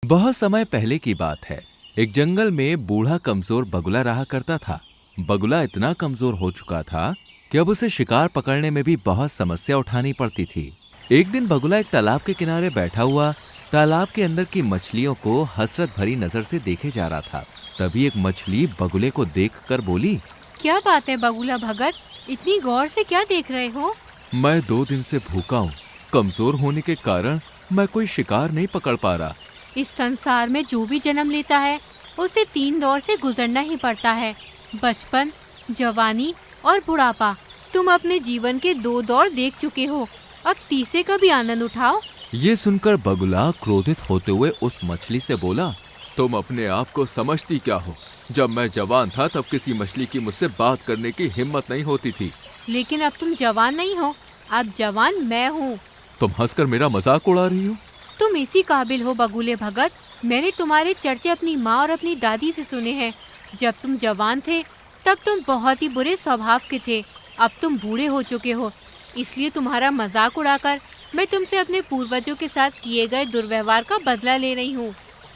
बहुत समय पहले की बात है। एक जंगल में बूढ़ा कमजोर बगुला रहा करता था। बगुला इतना कमजोर हो चुका था कि अब उसे शिकार पकड़ने में भी बहुत समस्या उठानी पड़ती थी। एक दिन बगुला एक तालाब के किनारे बैठा हुआ तालाब के अंदर की मछलियों को हसरत भरी नजर से देखे जा रहा था। तभी एक मछली बगुले को देखकर बोली, क्या बात है बगुला भगत, इतनी गौर से क्या देख रहे हो? मैं 2 दिन से भूखा हूँ। कमजोर होने के कारण मैं कोई शिकार नहीं पकड़ पा रहा। इस संसार में जो भी जन्म लेता है उसे 3 दौर से गुजरना ही पड़ता है, बचपन, जवानी और बुढ़ापा। तुम अपने जीवन के 2 दौर देख चुके हो, अब तीसरे का भी आनंद उठाओ। ये सुनकर बगुला क्रोधित होते हुए उस मछली से बोला, तुम अपने आप को समझती क्या हो? जब मैं जवान था तब किसी मछली की मुझसे बात करने की हिम्मत नहीं होती थी। लेकिन अब तुम जवान नहीं हो, अब जवान मैं हूँ। तुम हंसकर मेरा मजाक उड़ा रही हो? तुम इसी काबिल हो बगुले भगत। मैंने तुम्हारे चर्चे अपनी माँ और अपनी दादी से सुने हैं। जब तुम जवान थे तब तुम बहुत ही बुरे स्वभाव के थे। अब तुम बूढ़े हो चुके हो, इसलिए तुम्हारा मजाक उड़ाकर मैं तुमसे अपने पूर्वजों के साथ किए गए दुर्व्यवहार का बदला ले रही हूँ।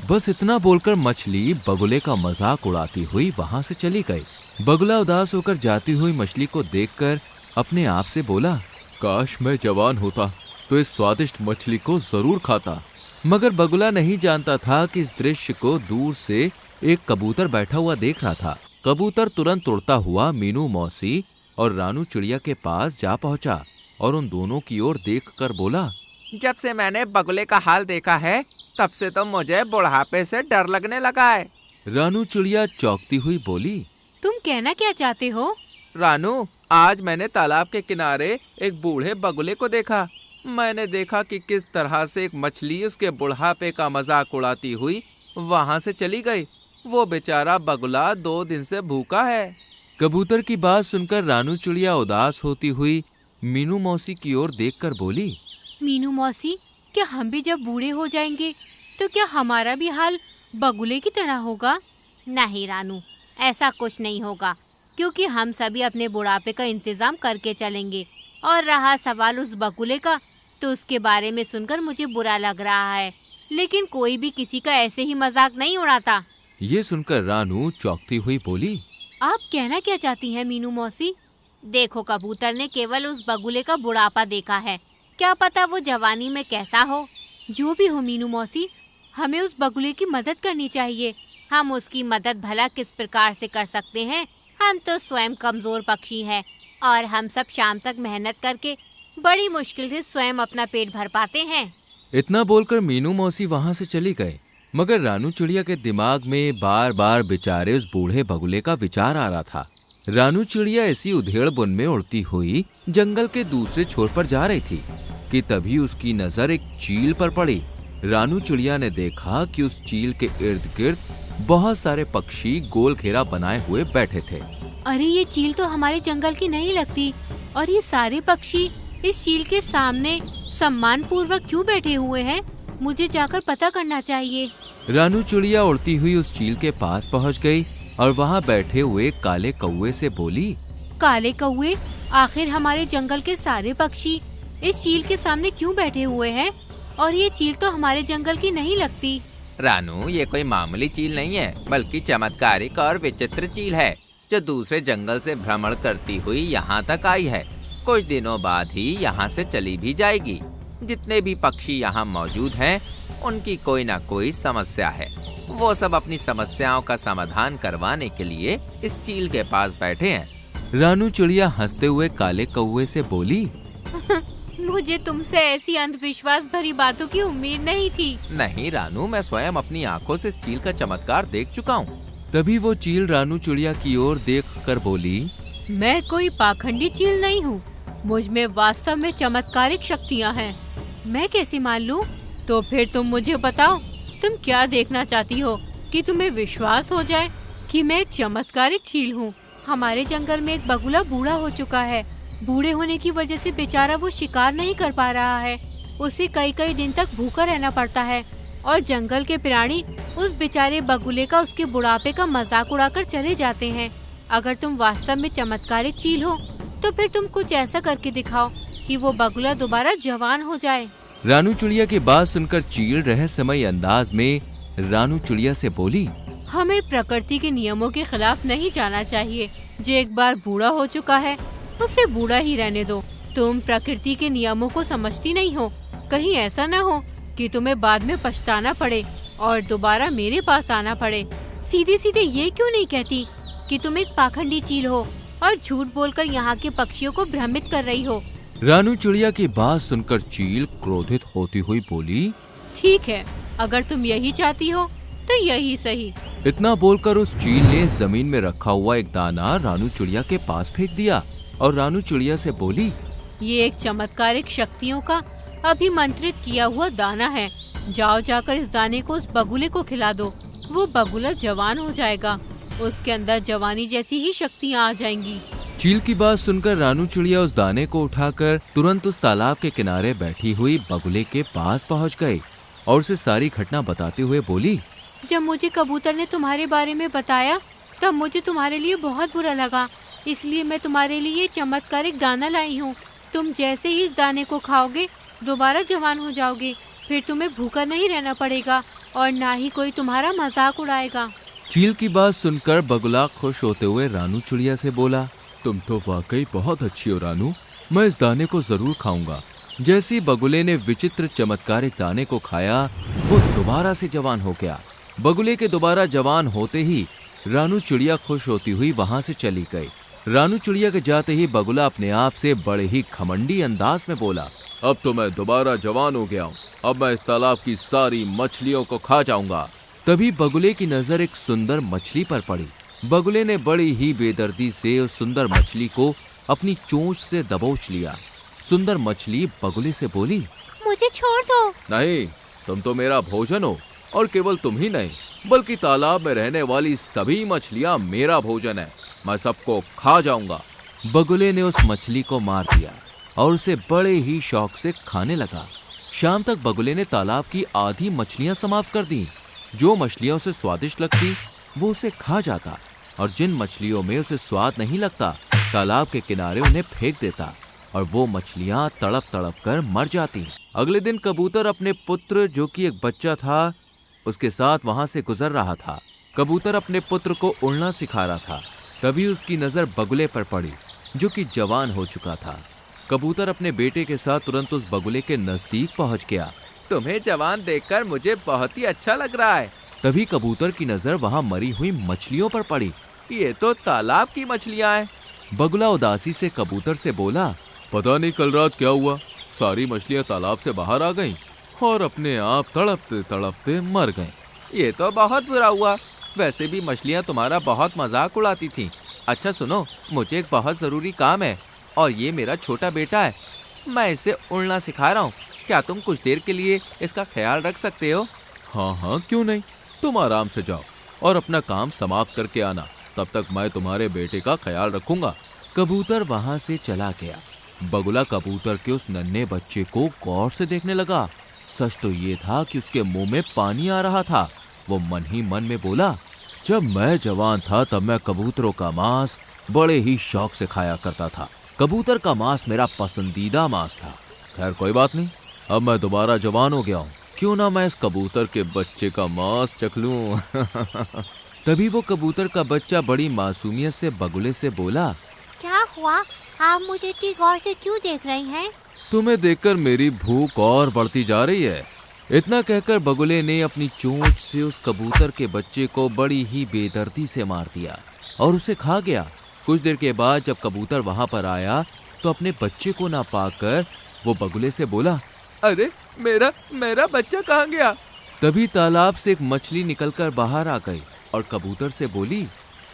बस इतना बोलकर मछली बगुले का मजाक उड़ाती हुई वहां से चली गई। बगुला उदास होकर जाती हुई मछली को देखकर अपने आप से बोला, काश मैं जवान होता तो इस स्वादिष्ट मछली को जरूर खाता। मगर बगुला नहीं जानता था कि इस दृश्य को दूर से एक कबूतर बैठा हुआ देख रहा था। कबूतर तुरंत उड़ता हुआ मीनू मौसी और रानू चिड़िया के पास जा पहुंचा और उन दोनों की ओर देखकर बोला, जब से मैंने बगुले का हाल देखा है तब से तो मुझे बुढ़ापे से डर लगने लगा है। रानू चिड़िया चौंकती हुई बोली, तुम कहना क्या चाहते हो? रानू, आज मैंने तालाब के किनारे एक बूढ़े बगुले को देखा। मैंने देखा कि किस तरह से एक मछली उसके बुढ़ापे का मजाक उड़ाती हुई वहां से चली गई। वो बेचारा बगुला 2 दिन से भूखा है। कबूतर की बात सुनकर रानू चिड़िया उदास होती हुई मीनू मौसी की ओर देखकर बोली, मीनू मौसी, क्या हम भी जब बूढ़े हो जाएंगे तो क्या हमारा भी हाल बगुले की तरह होगा? नहीं रानू, ऐसा कुछ नहीं होगा, क्योंकि हम सभी अपने बुढ़ापे का इंतजाम करके चलेंगे। और रहा सवाल उस बगुले का, तो उसके बारे में सुनकर मुझे बुरा लग रहा है, लेकिन कोई भी किसी का ऐसे ही मजाक नहीं उड़ाता। ये सुनकर रानू चौंकती हुई बोली, आप कहना क्या चाहती हैं मीनू मौसी? देखो, कबूतर ने केवल उस बगुले का बुढ़ापा देखा है, क्या पता वो जवानी में कैसा हो। जो भी हो मीनू मौसी, हमें उस बगुले की मदद करनी चाहिए। हम उसकी मदद भला किस प्रकार से कर सकते हैं? हम तो स्वयं कमजोर पक्षी हैं और हम सब शाम तक मेहनत करके बड़ी मुश्किल से स्वयं अपना पेट भर पाते हैं। इतना बोलकर मीनू मौसी वहां से चली गए। मगर रानू चिड़िया के दिमाग में बार बार बेचारे उस बूढ़े बगुले का विचार आ रहा था। रानू चिड़िया इसी उधेड़ बुन में उड़ती हुई जंगल के दूसरे छोर पर जा रही थी कि तभी उसकी नजर एक चील पर पड़ी। रानू चिड़िया ने देखा कि उस चील के इर्द गिर्द बहुत सारे पक्षी गोल घेरा बनाए हुए बैठे थे। अरे, ये चील तो हमारे जंगल की नहीं लगती, और ये सारे पक्षी इस चील के सामने सम्मान पूर्वक क्यों बैठे हुए हैं? मुझे जाकर पता करना चाहिए। रानू चिड़िया उड़ती हुई उस चील के पास पहुंच गई और वहां बैठे हुए काले कौवे से बोली, काले कौवे, आखिर हमारे जंगल के सारे पक्षी इस चील के सामने क्यों बैठे हुए हैं? और ये चील तो हमारे जंगल की नहीं लगती। रानू, ये कोई मामूली चील नहीं है, बल्कि चमत्कारिक और विचित्र चील है, जो दूसरे जंगल से भ्रमण करती हुई यहाँ तक आई है। कुछ दिनों बाद ही यहाँ से चली भी जाएगी। जितने भी पक्षी यहाँ मौजूद हैं, उनकी कोई ना कोई समस्या है। वो सब अपनी समस्याओं का समाधान करवाने के लिए इस चील के पास बैठे हैं। रानू चिड़िया हंसते हुए काले कौवे से बोली, मुझे तुमसे ऐसी अंधविश्वास भरी बातों की उम्मीद नहीं थी। नहीं रानू, मैं स्वयं अपनी आंखों से इस चील का चमत्कार देख चुका हूँ। तभी वो चील रानू चिड़िया की ओर देखकर बोली, मैं कोई पाखंडी चील नहीं हूँ, मुझ में वास्तव में चमत्कारिक शक्तियाँ हैं। मैं कैसे मान लूँ? तो फिर तुम मुझे बताओ, तुम क्या देखना चाहती हो कि तुम्हें विश्वास हो जाए कि मैं एक चमत्कारिक चील हूँ? हमारे जंगल में एक बगुला बूढ़ा हो चुका है। बूढ़े होने की वजह से बेचारा वो शिकार नहीं कर पा रहा है। उसे कई कई दिन तक भूखा रहना पड़ता है और जंगल के प्राणी उस बेचारे बगुले का उसके बुढ़ापे का मजाक उड़ाकर चले जाते हैं। अगर तुम वास्तव में चमत्कारिक चील हो तो फिर तुम कुछ ऐसा करके दिखाओ कि वो बगुला दोबारा जवान हो जाए। रानू चिड़िया की बात सुनकर चील रहस्यमय अंदाज में रानू चिड़िया से बोली, हमें प्रकृति के नियमों के खिलाफ नहीं जाना चाहिए। जो एक बार बूढ़ा हो चुका है उसे बूढ़ा ही रहने दो। तुम प्रकृति के नियमों को समझती नहीं हो। कहीं ऐसा न हो कि तुम्हें बाद में पछताना पड़े और दोबारा मेरे पास आना पड़े। सीधे सीधे ये क्यों नहीं कहती कि तुम एक पाखंडी चील हो और झूठ बोलकर यहाँ के पक्षियों को भ्रमित कर रही हो। रानू चिड़िया की बात सुनकर चील क्रोधित होती हुई बोली, ठीक है, अगर तुम यही चाहती हो तो यही सही। इतना बोलकर उस चील ने जमीन में रखा हुआ एक दाना रानू चिड़िया के पास फेंक दिया और रानू चिड़िया से बोली, ये एक चमत्कारिक शक्तियों का अभिमंत्रित किया हुआ दाना है। जाओ जाकर इस दाने को उस बगुले को खिला दो। वो बगुला जवान हो जाएगा, उसके अंदर जवानी जैसी ही शक्तियाँ आ जाएंगी। चील की बात सुनकर रानू चिड़िया उस दाने को उठाकर तुरंत उस तालाब के किनारे बैठी हुई बगुले के पास पहुंच गए और उसे सारी घटना बताते हुए बोली, जब मुझे कबूतर ने तुम्हारे बारे में बताया तब मुझे तुम्हारे लिए बहुत बुरा लगा, इसलिए मैं तुम्हारे लिए चमत्कारिक दाना लाई हूँ। तुम जैसे ही इस दाने को खाओगे दोबारा जवान हो जाओगे। फिर तुम्हें भूखा नहीं रहना पड़ेगा और ना ही कोई तुम्हारा मजाक उड़ाएगा। चील की बात सुनकर बगुला खुश होते हुए रानू चिड़िया से बोला, तुम तो वाकई बहुत अच्छी हो रानू, मैं इस दाने को जरूर खाऊंगा। जैसे ही बगुले ने विचित्र चमत्कारिक दाने को खाया वो दोबारा से जवान हो गया। बगुले के दोबारा जवान होते ही रानू चिड़िया खुश होती हुई वहां से चली गई। रानू चिड़िया के जाते ही बगुला अपने आप से बड़े ही घमंडी अंदाज में बोला, अब तो मैं दोबारा जवान हो गया हूँ, अब मैं इस तालाब की सारी मछलियों को खा जाऊंगा। तभी बगुले की नजर एक सुंदर मछली पर पड़ी। बगुले ने बड़ी ही बेदर्दी से उस सुंदर मछली को अपनी चोंच से दबोच लिया। सुंदर मछली बगुले से बोली, मुझे छोड़ दो। नहीं, तुम तो मेरा भोजन हो और केवल तुम ही नहीं बल्कि तालाब में रहने वाली सभी मछलियां मेरा भोजन है, मैं सबको खा जाऊंगा। बगुले ने उस मछली को मार दिया और उसे बड़े ही शौक से खाने लगा। शाम तक बगुले ने तालाब की आधी मछलियां समाप्त कर दी। जो मछलियां उसे स्वादिष्ट लगती वो उसे खा जाता और जिन मछलियों में उसे स्वाद नहीं लगता तालाब के किनारे उन्हें फेंक देता और वो मछलियां तड़प तड़प कर मर जाती। अगले दिन कबूतर अपने पुत्र जो कि एक बच्चा था उसके साथ वहां से गुजर रहा था। कबूतर अपने पुत्र को उड़ना सिखा रहा था। तभी उसकी नजर बगुले पर पड़ी जो कि जवान हो चुका था। कबूतर अपने बेटे के साथ तुरंत उस बगुले के नजदीक पहुंच गया। तुम्हें जवान देखकर मुझे बहुत ही अच्छा लग रहा है। तभी कबूतर की नजर वहां मरी हुई मछलियों पर पड़ी। ये तो तालाब की मछलियां हैं। बगुला उदासी से कबूतर से बोला, पता नहीं कल रात क्या हुआ, सारी मछलियां तालाब से बाहर आ गईं और अपने आप तड़पते तड़पते मर गईं। ये तो बहुत बुरा हुआ। वैसे भी मछलियां तुम्हारा बहुत मजाक उड़ाती थीं। अच्छा सुनो, मुझे एक बहुत ज़रूरी काम है और ये मेरा छोटा बेटा है, मैं इसे उड़ना सिखा रहा हूँ। क्या तुम कुछ देर के लिए इसका ख्याल रख सकते हो? हाँ हाँ, क्यों नहीं, तुम आराम से जाओ और अपना काम समाप्त करके आना, तब तक मैं तुम्हारे बेटे का ख्याल रखूंगा। कबूतर वहां से चला गया। बगुला कबूतर के उस नन्हे बच्चे को गौर से देखने लगा। सच तो ये था कि उसके मुंह में पानी आ रहा था। वो मन ही मन में बोला, जब मैं जवान था तब मैं कबूतरों का मांस बड़े ही शौक से खाया करता था। कबूतर का मांस मेरा पसंदीदा मांस था। खैर कोई बात नहीं, अब मैं दोबारा जवान हो गया हूँ, क्यों ना मैं इस कबूतर के बच्चे का मांस चख लूं। तभी वो कबूतर का बच्चा बड़ी मासूमियत से बगुले से बोला, क्या हुआ, आप मुझे इतनी गौर से क्यों देख रही हैं? तुम्हें देखकर मेरी भूख और बढ़ती जा रही है। इतना कहकर बगुले ने अपनी चोंच से उस कबूतर के बच्चे को बड़ी ही बेदर्दी से मार दिया और उसे खा गया। कुछ देर के बाद जब कबूतर वहां पर आया तो अपने बच्चे को ना पाकर वो बगुले से बोला, अरे मेरा बच्चा कहाँ गया? तभी तालाब से एक मछली निकलकर बाहर आ गई और कबूतर से बोली,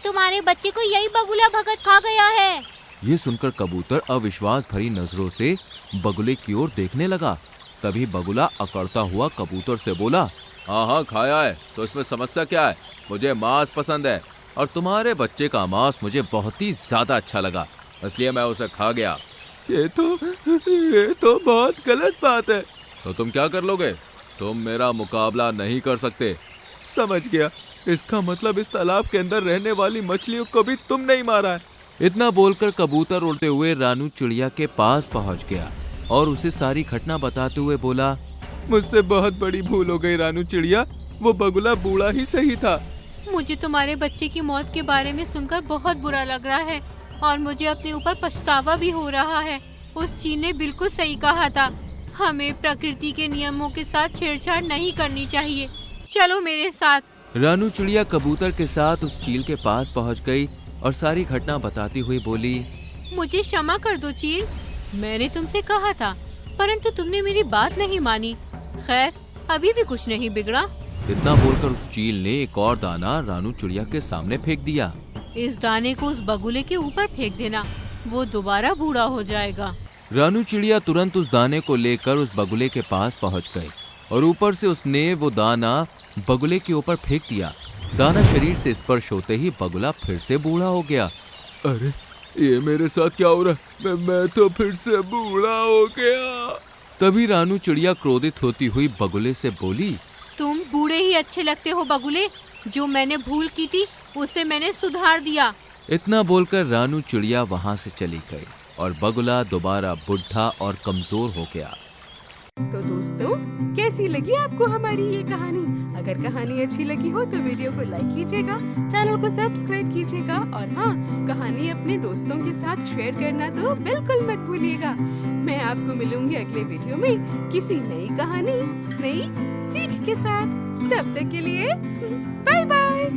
तुम्हारे बच्चे को यही बगुला भगत खा गया है। ये सुनकर कबूतर अविश्वास भरी नजरों से बगुले की ओर देखने लगा। तभी बगुला अकड़ता हुआ कबूतर से बोला, हाँ खाया है, तो इसमें समस्या क्या है? मुझे मांस पसंद है और तुम्हारे बच्चे का मांस मुझे बहुत ही ज्यादा अच्छा लगा, इसलिए मैं उसे खा गया। ये तो बहुत गलत बात है। तो तुम क्या कर लोगे? तुम मेरा मुकाबला नहीं कर सकते। समझ गया, इसका मतलब इस तालाब के अंदर रहने वाली मछलियों को भी तुम नहीं मारा है। इतना बोलकर कबूतर उड़ते हुए रानू चिड़िया के पास पहुंच गया और उसे सारी घटना बताते हुए बोला, मुझसे बहुत बड़ी भूल हो गई रानू चिड़िया, वो बगुला बूढ़ा ही सही था। मुझे तुम्हारे बच्चे की मौत के बारे में सुनकर बहुत बुरा लग रहा है और मुझे अपने ऊपर पछतावा भी हो रहा है। उस चील ने बिल्कुल सही कहा था, हमें प्रकृति के नियमों के साथ छेड़छाड़ नहीं करनी चाहिए। चलो मेरे साथ। रानू चिड़िया कबूतर के साथ उस चील के पास पहुंच गई और सारी घटना बताती हुई बोली, मुझे क्षमा कर दो चील, मैंने तुमसे कहा था परंतु तुमने मेरी बात नहीं मानी। खैर अभी भी कुछ नहीं बिगड़ा। इतना बोलकर उस चील ने एक और दाना रानू चिड़िया के सामने फेंक दिया। इस दाने को उस बगुले के ऊपर फेंक देना, वो दोबारा बूढ़ा हो जाएगा। रानू चिड़िया तुरंत उस दाने को लेकर उस बगुले के पास पहुंच गई और ऊपर से उसने वो दाना बगुले के ऊपर फेंक दिया। दाना शरीर से स्पर्श होते ही बगुला फिर से बूढ़ा हो गया। अरे ये मेरे साथ क्या हो रहा है? मैं तो फिर से बूढ़ा हो गया। तभी रानू चिड़िया क्रोधित होती हुई बगुले से बोली, तुम बूढ़े ही अच्छे लगते हो बगुले, जो मैंने भूल की थी उसे मैंने सुधार दिया। इतना बोलकर रानू चिड़िया वहां से चली गई और बगुला दोबारा बुढ़ा और कमजोर हो गया। तो दोस्तों, कैसी लगी आपको हमारी ये कहानी? अगर कहानी अच्छी लगी हो तो वीडियो को लाइक कीजिएगा, चैनल को सब्सक्राइब कीजिएगा और हाँ, कहानी अपने दोस्तों के साथ शेयर करना तो बिल्कुल मत भूलिएगा। मैं आपको मिलूंगी अगले वीडियो में किसी नई कहानी, नई सीख के साथ। तब तक के लिए बाय बाय।